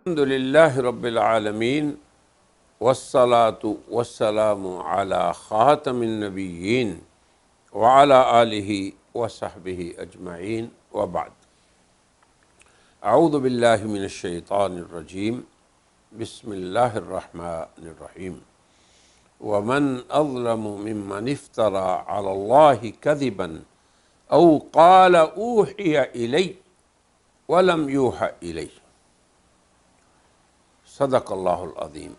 الحمدللہ رب العالمین والصلاة والسلام علی خاتم النبیین وعلی آلہ وصحبہ اجمعین وبعد۔ اعوذ باللہ من الشیطان الرجیم، بسم اللہ الرحمن الرحیم۔ ومن اظلم ممن افترى علی اللہ کذبا او قال اوحی الی ولم یوحى الی۔ صدق اللہ العظیم۔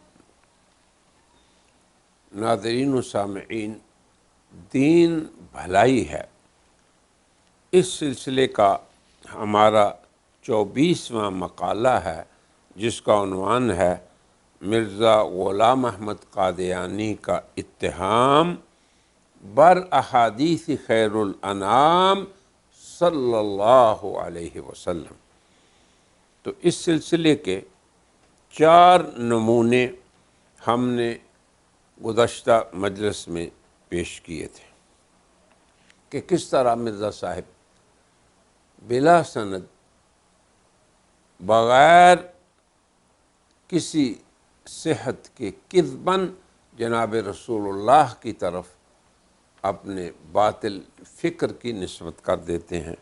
ناظرین و سامعین، دین بھلائی ہے، اس سلسلے کا ہمارا 24واں مقالہ ہے، جس کا عنوان ہے مرزا غلام احمد قادیانی کا اتہام بر احادیث خیر الانام صلی اللہ علیہ وسلم۔ تو اس سلسلے کے 4 نمونے ہم نے گزشتہ مجلس میں پیش کیے تھے کہ کس طرح مرزا صاحب بلا سند، بغیر کسی صحت کے کذباً جناب رسول اللہ کی طرف اپنے باطل فکر کی نسبت کر دیتے ہیں،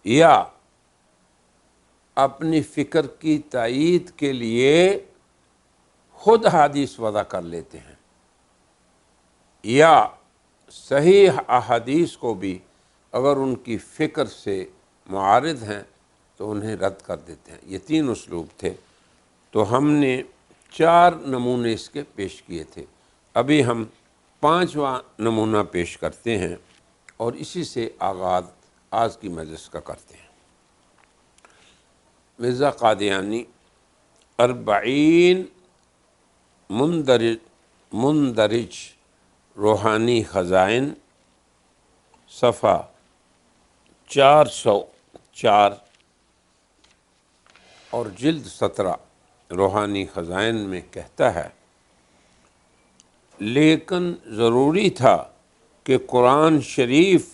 یا اپنی فکر کی تائید کے لیے خود حدیث وضع کر لیتے ہیں، یا صحیح احادیث کو بھی اگر ان کی فکر سے معارض ہیں تو انہیں رد کر دیتے ہیں۔ یہ 3 اسلوب تھے، تو ہم نے 4 نمونے اس کے پیش کیے تھے۔ ابھی ہم 5واں نمونہ پیش کرتے ہیں اور اسی سے آغاز آج کی مجلس کا کرتے ہیں۔ مرزا قادیانی 40 مندرج روحانی خزائن، صفحہ 404 اور جلد 17 روحانی خزائن میں کہتا ہے، لیکن ضروری تھا کہ قرآن شریف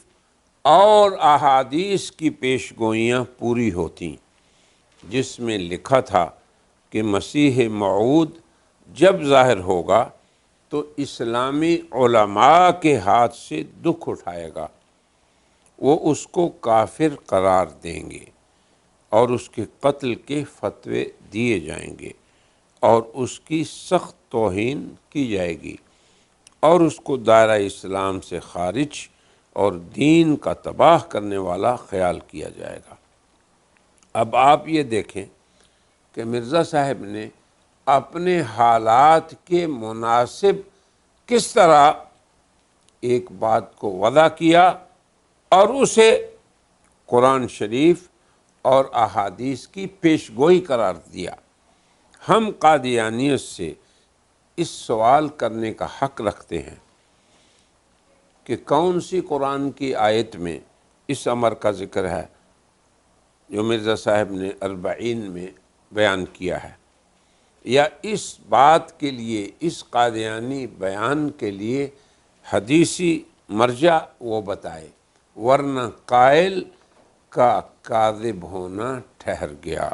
اور احادیث کی پیش گوئیاں پوری ہوتیں، جس میں لکھا تھا کہ مسیح موعود جب ظاہر ہوگا تو اسلامی علماء کے ہاتھ سے دکھ اٹھائے گا، وہ اس کو کافر قرار دیں گے اور اس کے قتل کے فتوے دیے جائیں گے اور اس کی سخت توہین کی جائے گی اور اس کو دائرہ اسلام سے خارج اور دین کا تباہ کرنے والا خیال کیا جائے گا۔ اب آپ یہ دیکھیں کہ مرزا صاحب نے اپنے حالات کے مناسب کس طرح ایک بات کو وضع کیا اور اسے قرآن شریف اور احادیث کی پیش گوئی قرار دیا۔ ہم قادیانیت سے اس سوال کرنے کا حق رکھتے ہیں کہ کون سی قرآن کی آیت میں اس امر کا ذکر ہے جو مرزا صاحب نے 40 میں بیان کیا ہے، یا اس بات کے لیے، اس قادیانی بیان کے لیے حدیثی مرجع وہ بتائے، ورنہ قائل کا کاذب ہونا ٹھہر گیا۔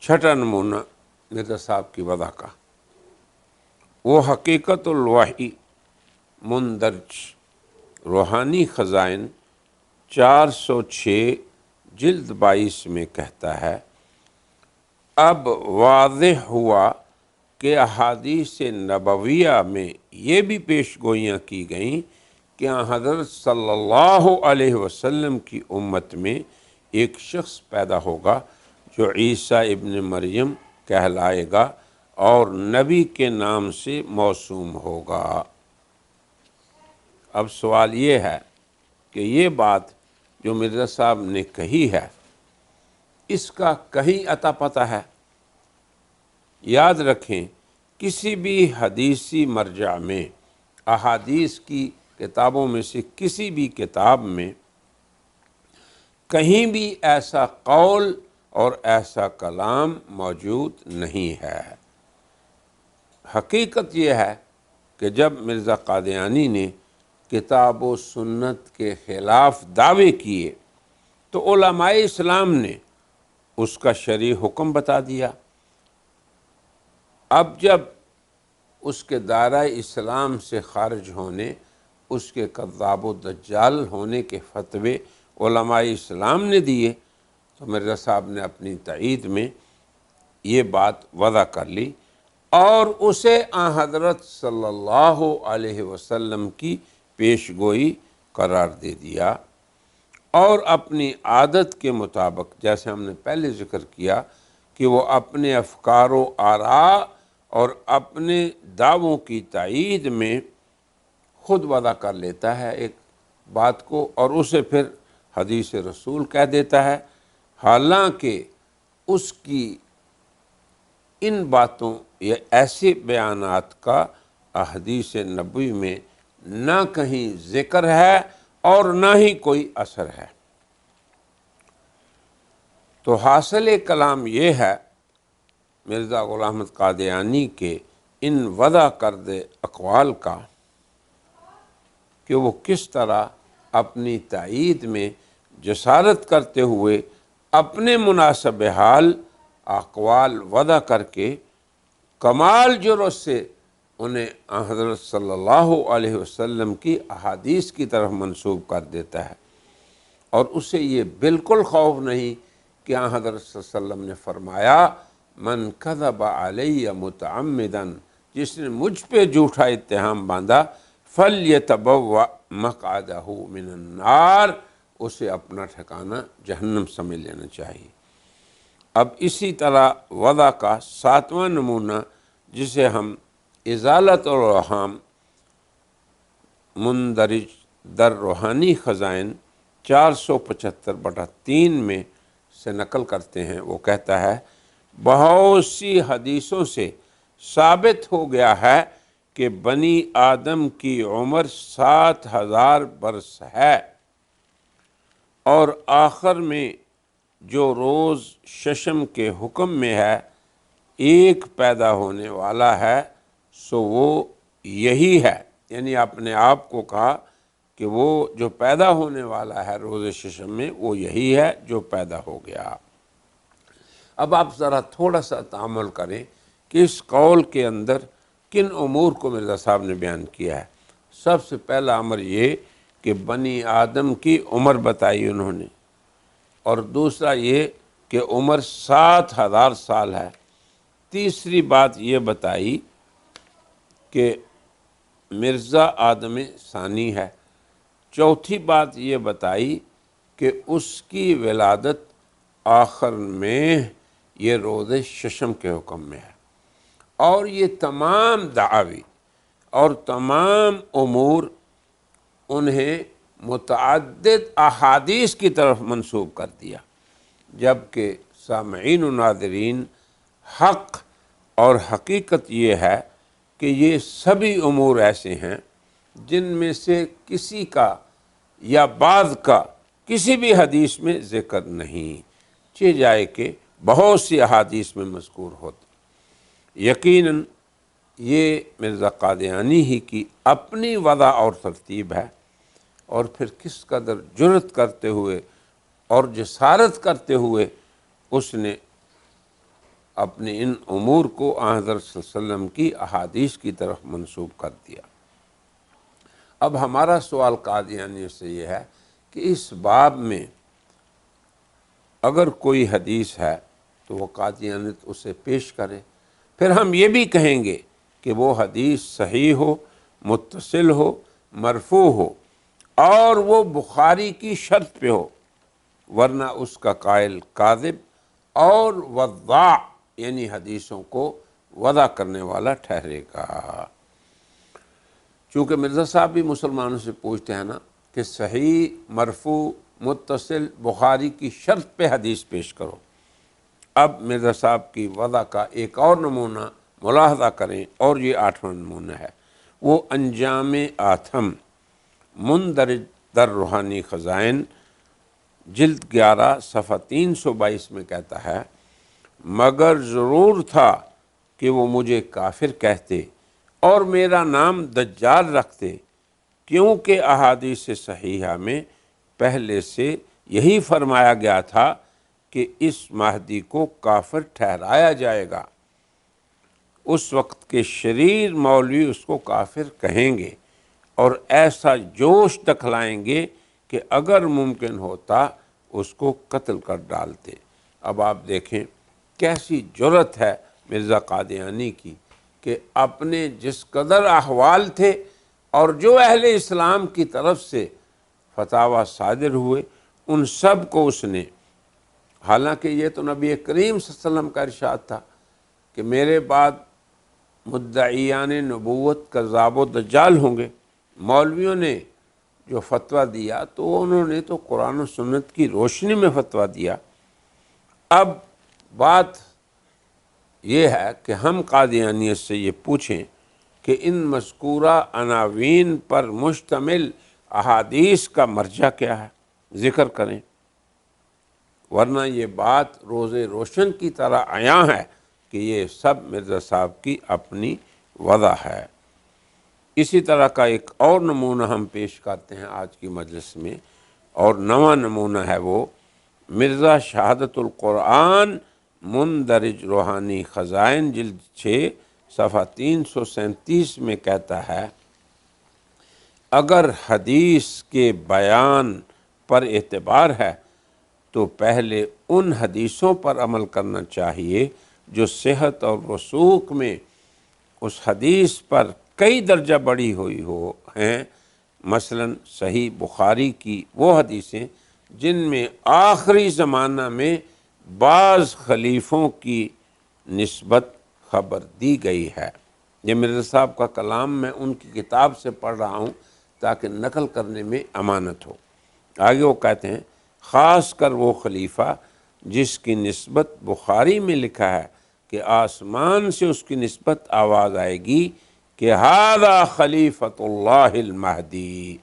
6واں نمونہ مرزا صاحب کی وضع کا، وہ حقیقت الوحی مندرج روحانی خزائن 406 جلد 22 میں کہتا ہے، اب واضح ہوا کہ احادیث نبویہ میں یہ بھی پیش گوئیاں کی گئیں کہ حضرت صلی اللہ علیہ وسلم کی امت میں ایک شخص پیدا ہوگا جو عیسیٰ ابن مریم کہلائے گا اور نبی کے نام سے موسوم ہوگا۔ اب سوال یہ ہے کہ یہ بات جو مرزا صاحب نے کہی ہے، اس کا کہیں اتا پتہ ہے؟ یاد رکھیں، کسی بھی حدیثی مرجع میں، احادیث کی کتابوں میں سے کسی بھی کتاب میں کہیں بھی ایسا قول اور ایسا کلام موجود نہیں ہے۔ حقیقت یہ ہے کہ جب مرزا قادیانی نے کتاب و سنت کے خلاف دعوے کیے تو علماء اسلام نے اس کا شرعی حکم بتا دیا۔ اب جب اس کے دائرہ اسلام سے خارج ہونے، اس کے کذاب و دجال ہونے کے فتوے علماء اسلام نے دیے، تو مرزا صاحب نے اپنی تائید میں یہ بات وضع کر لی اور اسے آن حضرت صلی اللہ علیہ وسلم کی پیش گوئی قرار دے دیا، اور اپنی عادت کے مطابق، جیسے ہم نے پہلے ذکر کیا کہ وہ اپنے افکار و آراء اور اپنے دعووں کی تائید میں خود وضع کر لیتا ہے ایک بات کو، اور اسے پھر حدیث رسول کہہ دیتا ہے، حالانکہ اس کی ان باتوں یا ایسے بیانات کا احادیث نبوی میں نہ کہیں ذکر ہے اور نہ ہی کوئی اثر ہے۔ تو حاصل کلام یہ ہے مرزا غلام احمد قادیانی کے ان وضع کردہ اقوال کا کہ وہ کس طرح اپنی تائید میں جسارت کرتے ہوئے اپنے مناسب حال اقوال وضع کر کے کمال جرأت سے انہیں حضرت صلی اللہ علیہ وسلم کی احادیث کی طرف منسوب کر دیتا ہے، اور اسے یہ بالکل خوف نہیں کہ حضرت صلی اللہ علیہ وسلم نے فرمایا من کذب علی متعمدا، جس نے مجھ پہ جھوٹا اتہام باندھا فلیتبوأ مقعدہ من النار، اسے اپنا ٹھکانہ جہنم سمجھ لینا چاہیے۔ اب اسی طرح وضع کا 7واں نمونہ، جسے ہم ازالت الاوہام مندرج در روحانی خزائن 475/3 میں سے نقل کرتے ہیں، وہ کہتا ہے بہت سی حدیثوں سے ثابت ہو گیا ہے کہ بنی آدم کی عمر 7,000 برس ہے، اور آخر میں جو روز ششم کے حکم میں ہے ایک پیدا ہونے والا ہے، سو وہ یہی ہے، یعنی اپنے آپ کو کہا کہ وہ جو پیدا ہونے والا ہے روز ششم میں وہ یہی ہے جو پیدا ہو گیا۔ اب آپ ذرا تھوڑا سا تأمل کریں کہ اس قول کے اندر کن امور کو مرزا صاحب نے بیان کیا ہے۔ سب سے پہلا امر یہ کہ بنی آدم کی عمر بتائی انہوں نے، اور دوسرا یہ کہ عمر 7,000 سال ہے۔ تیسری بات یہ بتائی کہ مرزا آدم ثانی ہے۔ چوتھی بات یہ بتائی کہ اس کی ولادت آخر میں یہ روز ششم کے حکم میں ہے، اور یہ تمام دعاوی اور تمام امور انہیں متعدد احادیث کی طرف منسوب کر دیا، جبکہ سامعین و ناظرین حق اور حقیقت یہ ہے کہ یہ سبھی امور ایسے ہیں جن میں سے کسی کا یا بعض کا کسی بھی حدیث میں ذکر نہیں، چہ جائے کہ بہت سی احادیث میں مذکور ہوتے۔ یقیناً یہ مرزا قادیانی ہی کی اپنی وضع اور ترتیب ہے، اور پھر کس قدر جرأت کرتے ہوئے اور جسارت کرتے ہوئے اس نے اپنے ان امور کو حضرت صلی اللہ علیہ وسلم کی احادیث کی طرف منسوب کر دیا۔ اب ہمارا سوال قادیانی سے یہ ہے کہ اس باب میں اگر کوئی حدیث ہے تو وہ قادیانیت اسے پیش کرے، پھر ہم یہ بھی کہیں گے کہ وہ حدیث صحیح ہو، متصل ہو، مرفوع ہو، اور وہ بخاری کی شرط پہ ہو، ورنہ اس کا قائل کاذب اور وضاع یعنی حدیثوں کو وضع کرنے والا ٹھہرے گا۔ چونکہ مرزا صاحب بھی مسلمانوں سے پوچھتے ہیں نا کہ صحیح، مرفوع، متصل، بخاری کی شرط پہ حدیث پیش کرو۔ اب مرزا صاحب کی وضع کا ایک اور نمونہ ملاحظہ کریں، اور یہ 8واں نمونہ ہے، وہ انجام آتھم مندرج در روحانی خزائن جلد 11 صفحہ 322 میں کہتا ہے مگر ضرور تھا کہ وہ مجھے کافر کہتے اور میرا نام دجال رکھتے، کیونکہ احادیث صحیحہ میں پہلے سے یہی فرمایا گیا تھا کہ اس مہدی کو کافر ٹھہرایا جائے گا، اس وقت کے شریر مولوی اس کو کافر کہیں گے اور ایسا جوش دکھلائیں گے کہ اگر ممکن ہوتا اس کو قتل کر ڈالتے۔ اب آپ دیکھیں کیسی جرأت ہے مرزا قادیانی کی کہ اپنے جس قدر احوال تھے اور جو اہل اسلام کی طرف سے فتاویٰ صادر ہوئے ان سب کو اس نے، حالانکہ یہ تو نبی کریم صلی اللہ علیہ وسلم کا ارشاد تھا کہ میرے بعد مدعیان نبوت کذاب و دجال ہوں گے، مولویوں نے جو فتویٰ دیا تو انہوں نے تو قرآن و سنت کی روشنی میں فتویٰ دیا۔ اب بات یہ ہے کہ ہم قادیانیت سے یہ پوچھیں کہ ان مذکورہ عناوین پر مشتمل احادیث کا مرجع کیا ہے، ذکر کریں، ورنہ یہ بات روز روشن کی طرح عیاں ہے کہ یہ سب مرزا صاحب کی اپنی وضع ہے۔ اسی طرح کا ایک اور نمونہ ہم پیش کرتے ہیں آج کی مجلس میں، اور نواں نمونہ ہے وہ مرزا شہادت القرآن مندرج روحانی خزائن جلد 6 صفحہ 337 میں کہتا ہے، اگر حدیث کے بیان پر اعتبار ہے تو پہلے ان حدیثوں پر عمل کرنا چاہیے جو صحت اور رسوخ میں اس حدیث پر کئی درجہ بڑھی ہوئی ہیں، مثلا صحیح بخاری کی وہ حدیثیں جن میں آخری زمانہ میں بعض خلیفوں کی نسبت خبر دی گئی ہے۔ یہ مرزا صاحب کا کلام میں ان کی کتاب سے پڑھ رہا ہوں تاکہ نقل کرنے میں امانت ہو۔ آگے وہ کہتے ہیں، خاص کر وہ خلیفہ جس کی نسبت بخاری میں لکھا ہے کہ آسمان سے اس کی نسبت آواز آئے گی کہ ھذا خلیفۃ اللہ المہدی۔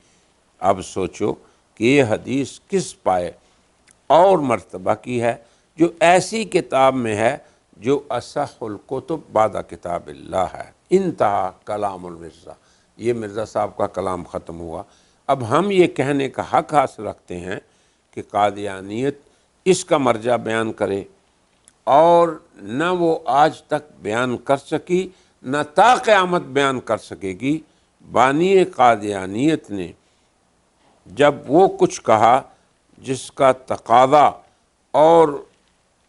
اب سوچو کہ یہ حدیث کس پائے اور مرتبہ کی ہے جو ایسی کتاب میں ہے جو اصح الکتب بعد کتاب اللہ ہے۔ انتہا کلام المرزا، یہ مرزا صاحب کا کلام ختم ہوا۔ اب ہم یہ کہنے کا حق حاصل رکھتے ہیں کہ قادیانیت اس کا مرجع بیان کرے، اور نہ وہ آج تک بیان کر سکی نہ تا قیامت بیان کر سکے گی۔ بانی قادیانیت نے جب وہ کچھ کہا جس کا تقاضا اور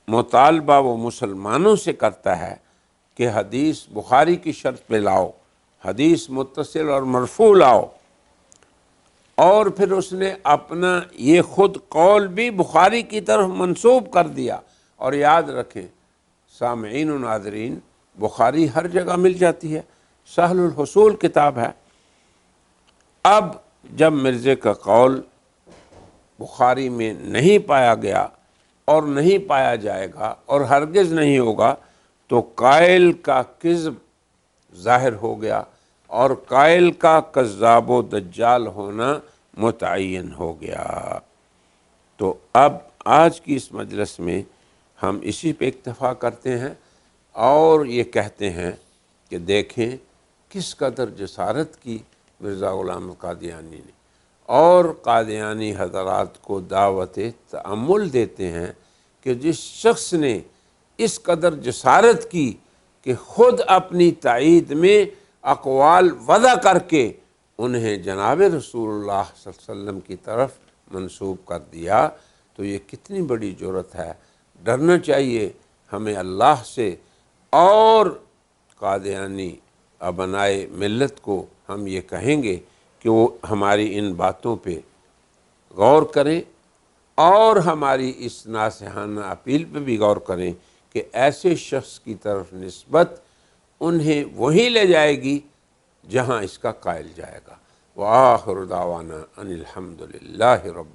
مطالبہ وہ مسلمانوں سے کرتا ہے کہ حدیث بخاری کی شرط پہ لاؤ، حدیث متصل اور مرفوع لاؤ، اور پھر اس نے اپنا یہ خود قول بھی بخاری کی طرف منسوب کر دیا۔ اور یاد رکھیں سامعین و ناظرین، بخاری ہر جگہ مل جاتی ہے، سہل الحصول کتاب ہے۔ اب جب مرزے کا قول بخاری میں نہیں پایا گیا اور نہیں پایا جائے گا اور ہرگز نہیں ہوگا تو قائل کا کذب ظاہر ہو گیا اور قائل کا کذاب و دجال ہونا متعین ہو گیا۔ تو اب آج کی اس مجلس میں ہم اسی پہ اکتفا کرتے ہیں اور یہ کہتے ہیں کہ دیکھیں کس قدر جسارت کی مرزا غلام قادیانی نے، اور قادیانی حضرات کو دعوت تأمل دیتے ہیں کہ جس شخص نے اس قدر جسارت کی کہ خود اپنی تائید میں اقوال وضع کر کے انہیں جناب رسول اللہ صلی اللہ علیہ وسلم کی طرف منسوب کر دیا، تو یہ کتنی بڑی جرأت ہے۔ ڈرنا چاہیے ہمیں اللہ سے، اور قادیانی ابنائے ملت کو ہم یہ کہیں گے کہ وہ ہماری ان باتوں پہ غور کریں اور ہماری اس ناصحانہ اپیل پہ بھی غور کریں کہ ایسے شخص کی طرف نسبت انہیں وہی لے جائے گی جہاں اس کا قائل جائے گا۔ وآخر دعوانا ان الحمد للہ رب